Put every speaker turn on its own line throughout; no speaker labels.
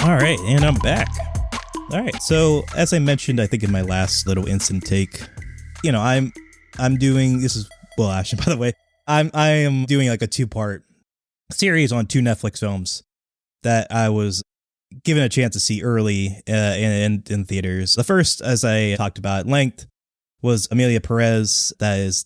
All right, and I'm back. All right, so as I mentioned, I think in my last little instant take, I'm doing Ashton, by the way. I am doing like a 2-part series on 2 Netflix films that I was given a chance to see early in theaters. The first, as I talked about at length, was Emilia Perez. That is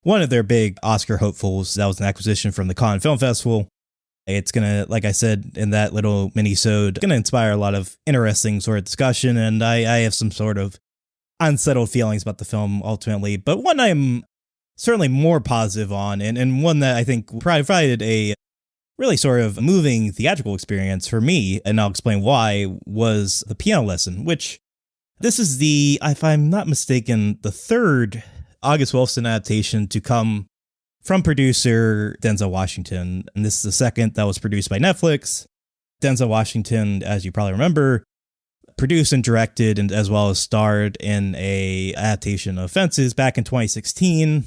one of their big Oscar hopefuls. That was an acquisition from the Cannes Film Festival. It's going to, like I said in that little mini-sode, going to inspire a lot of interesting sort of discussion, and I have some sort of unsettled feelings about the film ultimately, but one I'm certainly more positive on, and one that I think provided a really sort of moving theatrical experience for me, and I'll explain why, was The Piano Lesson, which this is if I'm not mistaken, the 3rd August Wilson adaptation to come from producer Denzel Washington, and this is the 2nd that was produced by Netflix. Denzel Washington, as you probably remember, produced and directed and as well as starred in a adaptation of Fences back in 2016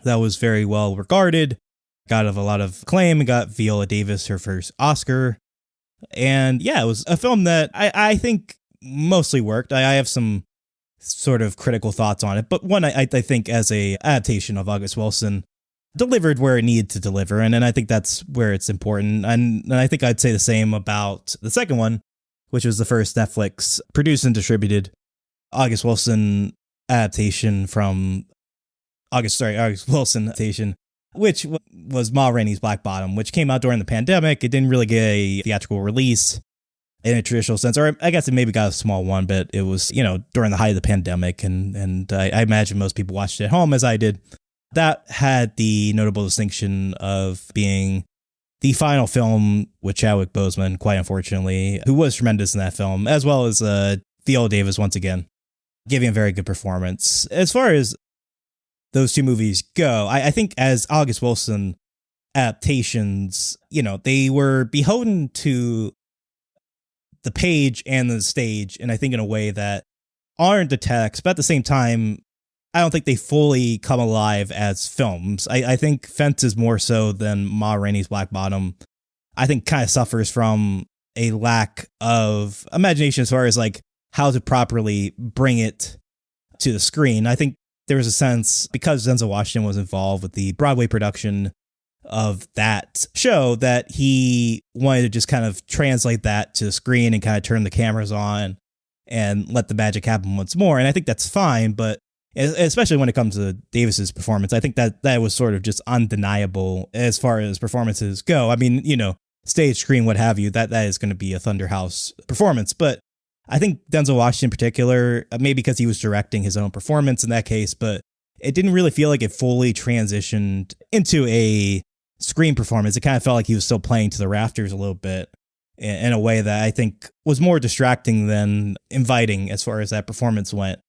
that was very well regarded, got a lot of acclaim, got Viola Davis her first Oscar, and yeah, it was a film that I think mostly worked. I have some sort of critical thoughts on it, but one I think as a adaptation of August Wilson delivered where it needed to deliver, and I think that's where it's important. And I think I'd say the same about the second one, which was the first Netflix produced and distributed August Wilson adaptation from August Wilson adaptation, which was Ma Rainey's Black Bottom, which came out during the pandemic. It didn't really get a theatrical release in a traditional sense, or I guess it maybe got a small one, but it was, during the height of the pandemic, and I imagine most people watched it at home as I did. That had the notable distinction of being the final film with Chadwick Boseman, quite unfortunately, who was tremendous in that film, as well as Viola Davis once again, giving a very good performance. As far as those 2 movies go, I think as August Wilson adaptations, they were beholden to the page and the stage, and I think in a way that aren't the text, but at the same time, I don't think they fully come alive as films. I think Fences more so than Ma Rainey's Black Bottom, I think kind of suffers from a lack of imagination as far as like how to properly bring it to the screen. I think there was a sense, because Denzel Washington was involved with the Broadway production of that show, that he wanted to just kind of translate that to the screen and kind of turn the cameras on and let the magic happen once more. And I think that's fine, but especially when it comes to Davis's performance, I think that was sort of just undeniable as far as performances go. I mean, stage, screen, what have you, that is going to be a Thunderhouse performance. But I think Denzel Washington in particular, maybe because he was directing his own performance in that case, but it didn't really feel like it fully transitioned into a screen performance. It kind of felt like he was still playing to the rafters a little bit in a way that I think was more distracting than inviting as far as that performance went.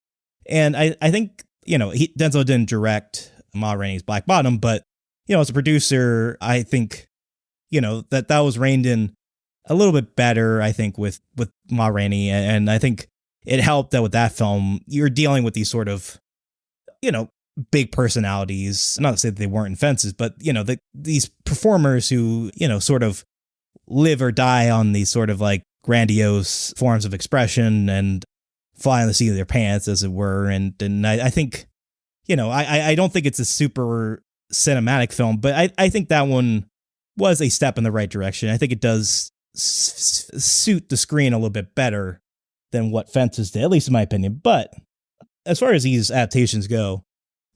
And I think, Denzel didn't direct Ma Rainey's Black Bottom, but, as a producer, I think, that was reined in a little bit better, I think, with Ma Rainey. And I think it helped that with that film, you're dealing with these sort of, big personalities. Not to say that they weren't in Fences, but, these performers who, sort of live or die on these sort of like grandiose forms of expression and fly on the seat of their pants, as it were. And I think, I don't think it's a super cinematic film, but I think that one was a step in the right direction. I think it does suit the screen a little bit better than what Fences did, at least in my opinion. But as far as these adaptations go,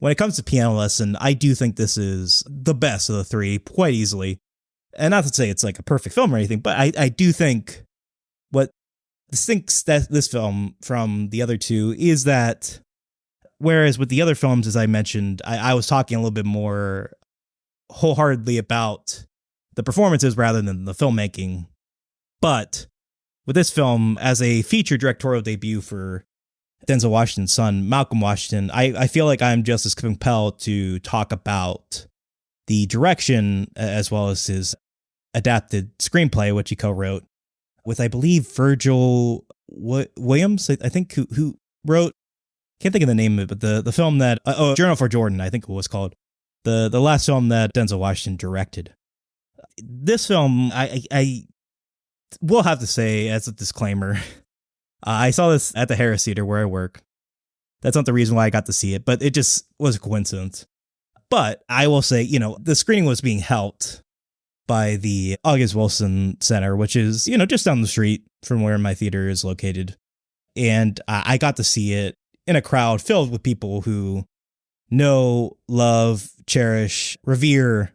when it comes to Piano Lesson, I do think this is the best of the 3 quite easily. And not to say it's like a perfect film or anything, but I do think what distincts this film from the other 2 is that, whereas with the other films, as I mentioned, I was talking a little bit more wholeheartedly about the performances rather than the filmmaking. But with this film, as a feature directorial debut for Denzel Washington's son, Malcolm Washington, I feel like I'm just as compelled to talk about the direction as well as his adapted screenplay, which he co-wrote with, I believe, Virgil Williams, I think, who wrote, can't think of the name of it, but the film that, Journal for Jordan, I think it was called, the last film that Denzel Washington directed. This film, I will have to say, as a disclaimer, I saw this at the Harris Theater where I work. That's not the reason why I got to see it, but it just was a coincidence. But I will say, the screening was being helped by the August Wilson Center, which is, just down the street from where my theater is located. And I got to see it in a crowd filled with people who know, love, cherish, revere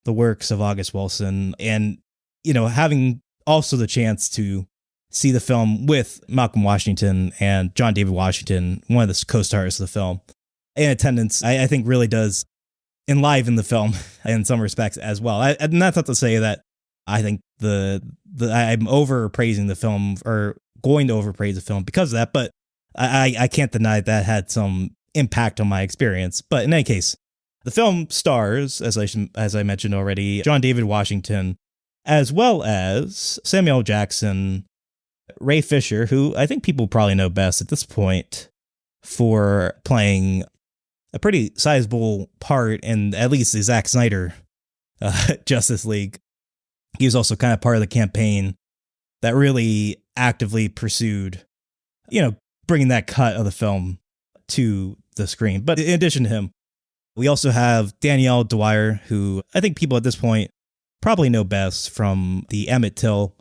the works of August Wilson. And, having also the chance to see the film with Malcolm Washington and John David Washington, one of the co-stars of the film, in attendance, I think really does enliven the film in some respects as well. And that's not to say that I think I'm overpraising the film or going to overpraise the film because of that, but I can't deny that had some impact on my experience. But in any case, the film stars, as I mentioned already, John David Washington, as well as Samuel L. Jackson, Ray Fisher, who I think people probably know best at this point for playing a pretty sizable part in at least the Zack Snyder Justice League. He was also kind of part of the campaign that really actively pursued, bringing that cut of the film to the screen. But in addition to him, we also have Danielle Deadwyler, who I think people at this point probably know best from the Emmett Till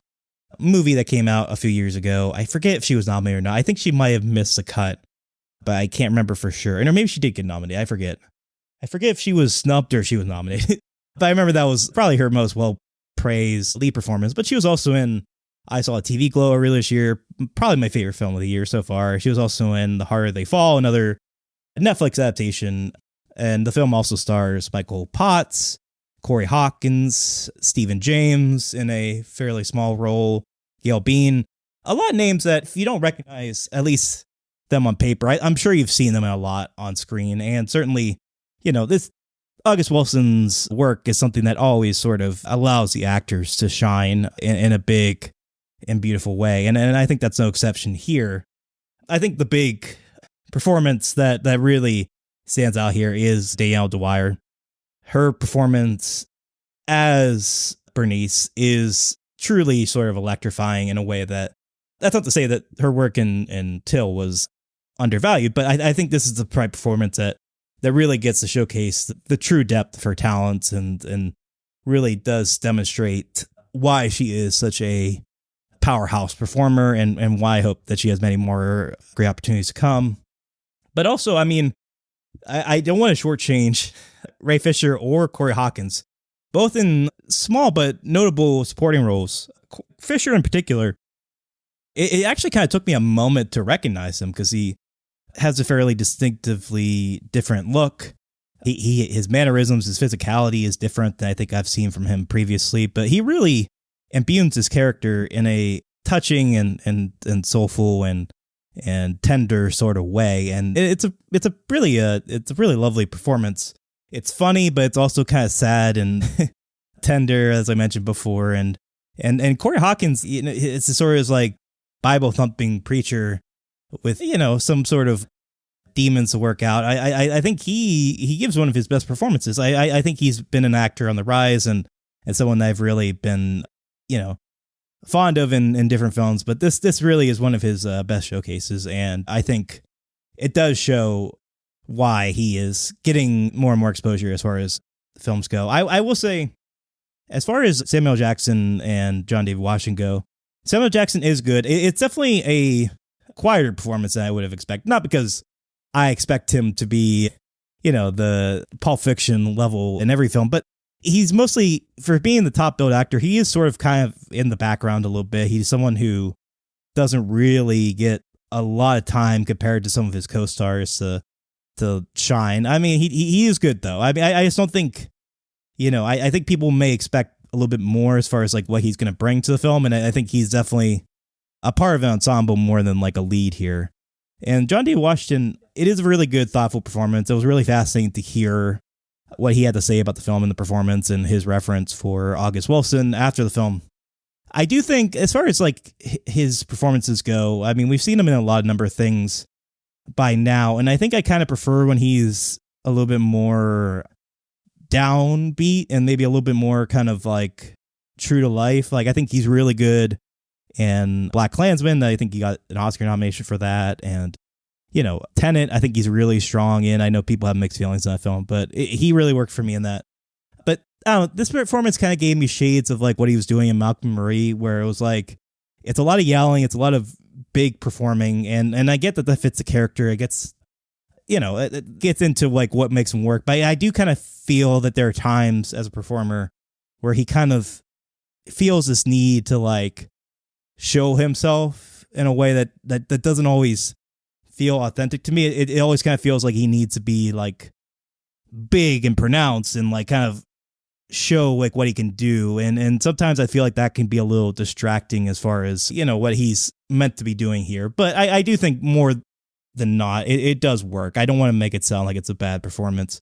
movie that came out a few years ago. I forget if she was nominated or not. I think she might have missed the cut, but I can't remember for sure. Or maybe she did get nominated. I forget if she was snubbed or she was nominated. But I remember that was probably her most well-praised lead performance. But she was also in I Saw a TV Glow earlier this year, probably my favorite film of the year so far. She was also in The Harder They Fall, another Netflix adaptation. And the film also stars Michael Potts, Corey Hawkins, Stephen James in a fairly small role, Gail Bean. A lot of names that if you don't recognize, at least them on paper, I'm sure you've seen them a lot on screen. And certainly, this August Wilson's work is something that always sort of allows the actors to shine in a big and beautiful way. And I think that's no exception here. I think the big performance that really stands out here is Danielle Deadwyler. Her performance as Bernice is truly sort of electrifying in a way that's not to say that her work in Till was undervalued, but I think this is the prime performance that really gets to showcase the true depth of her talents and really does demonstrate why she is such a powerhouse performer and why I hope that she has many more great opportunities to come. But also, I don't want to shortchange Ray Fisher or Corey Hawkins, both in small but notable supporting roles. Fisher in particular, it actually kind of took me a moment to recognize him because he has a fairly distinctively different look. His mannerisms, his physicality is different than I think I've seen from him previously, but he really imbues his character in a touching and soulful and tender sort of way, and it's a really lovely performance. It's funny, but it's also kind of sad and tender, as I mentioned before. And Corey Hawkins, it's a sort of like Bible thumping preacher with some sort of demons to work out. I think he gives one of his best performances. I think he's been an actor on the rise and someone that I've really been fond of in different films, but this really is one of his best showcases, and I think it does show why he is getting more and more exposure as far as films go. I will say, as far as Samuel Jackson and John David Washington go, Samuel Jackson is good. It's definitely a quieter performance than I would have expected, not because I expect him to be, the Pulp Fiction level in every film, but he's mostly, for being the top billed actor, he is sort of kind of in the background a little bit. He's someone who doesn't really get a lot of time compared to some of his co-stars to shine. He is good though. I just don't think, I think people may expect a little bit more as far as like what he's going to bring to the film. And I think he's definitely a part of an ensemble more than like a lead here. And John D. Washington, it is a really good, thoughtful performance. It was really fascinating to hear what he had to say about the film and the performance and his reference for August Wilson after the film. I do think, as far as like his performances go, we've seen him in a number of things by now, and I think I kind of prefer when he's a little bit more downbeat and maybe a little bit more kind of like true to life. Like, I think he's really good And Black Klansman, I think he got an Oscar nomination for that. And, Tenet, I think he's really strong in. I know people have mixed feelings on that film, but he really worked for me in that. But I don't know, this performance kind of gave me shades of like what he was doing in Malcolm and Marie, where it was like, it's a lot of yelling, it's a lot of big performing, and I get that fits the character. It gets, it gets into like what makes him work. But I do kind of feel that there are times as a performer where he kind of feels this need to like show himself in a way that doesn't always feel authentic to me. It always kind of feels like he needs to be like big and pronounced and like kind of show like what he can do, and sometimes I feel like that can be a little distracting as far as what he's meant to be doing here. But I do think more than not it does work. I don't want to make it sound like it's a bad performance.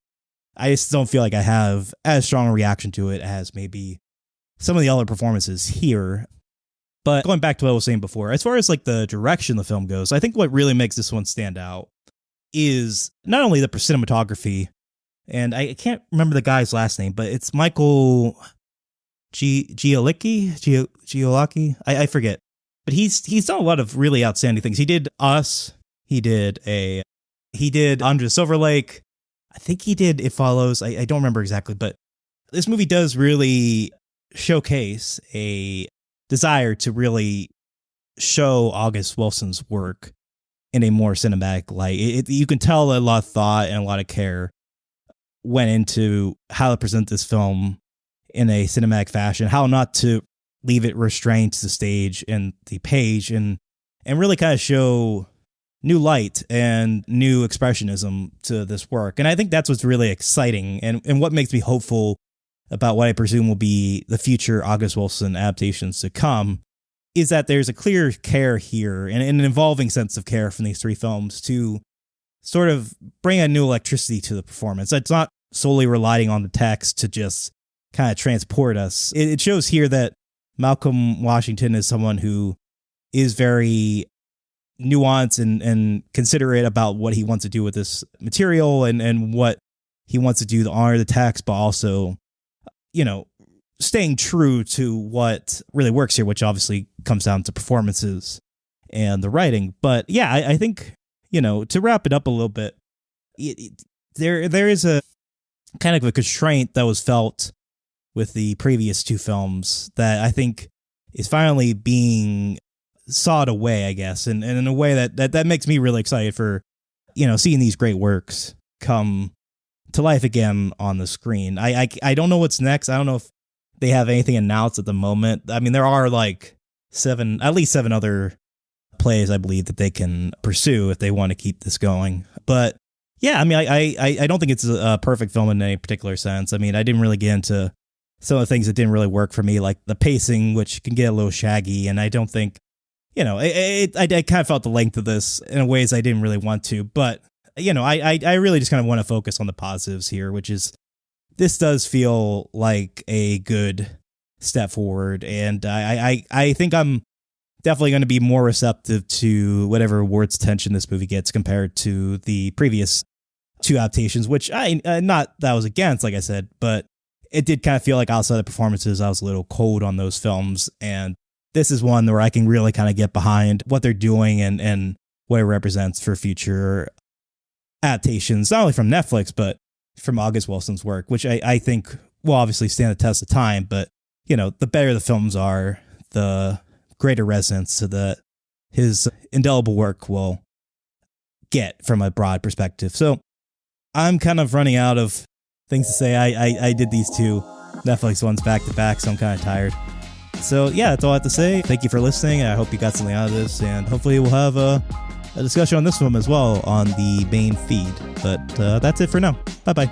I just don't feel like I have as strong a reaction to it as maybe some of the other performances here. But going back to what I was saying before, as far as like the direction the film goes, I think what really makes this one stand out is not only the cinematography, and I can't remember the guy's last name, but it's Michael Giolacchi. I forget. But he's done a lot of really outstanding things. He did Us. He did Under the Silver Lake. I think he did It Follows. I don't remember exactly, but this movie does really showcase a desire to really show August Wilson's work in a more cinematic light. You can tell a lot of thought and a lot of care went into how to present this film in a cinematic fashion, how not to leave it restrained to the stage and the page, and really kind of show new light and new expressionism to this work. And I think that's what's really exciting and what makes me hopeful about what I presume will be the future August Wilson adaptations to come, is that there's a clear care here and an evolving sense of care from these three films to sort of bring a new electricity to the performance. It's not solely relying on the text to just kind of transport us. It shows here that Malcolm Washington is someone who is very nuanced and considerate about what he wants to do with this material and what he wants to do to honor the text, but also, staying true to what really works here, which obviously comes down to performances and the writing. But yeah, I think, to wrap it up a little bit, there is a kind of a constraint that was felt with the previous two films that I think is finally being sawed away, I guess, and in a way that makes me really excited for, seeing these great works come to life again on the screen. I don't know what's next. I don't know if they have anything announced at the moment. I mean, there are like at least seven other plays, I believe, that they can pursue if they want to keep this going. But yeah, I mean, I don't think it's a perfect film in any particular sense. I mean, I didn't really get into some of the things that didn't really work for me, like the pacing, which can get a little shaggy. And I don't think, I kind of felt the length of this in ways I didn't really want to. But, I really just kind of want to focus on the positives here, which is this does feel like a good step forward. And I think I'm definitely going to be more receptive to whatever awards attention this movie gets compared to the previous two adaptations, which not that I was against, like I said, but it did kind of feel like outside the performances, I was a little cold on those films. And this is one where I can really kind of get behind what they're doing and what it represents for future adaptations, not only from Netflix, but from August Wilson's work, which I think will obviously stand the test of time. But, the better the films are, the greater resonance to his indelible work will get from a broad perspective. So I'm kind of running out of things to say. I did these two Netflix ones back to back, so I'm kind of tired. So yeah, that's all I have to say. Thank you for listening. I hope you got something out of this, and hopefully we'll have a discussion on this film as well on the main feed. But that's it for now. Bye-bye.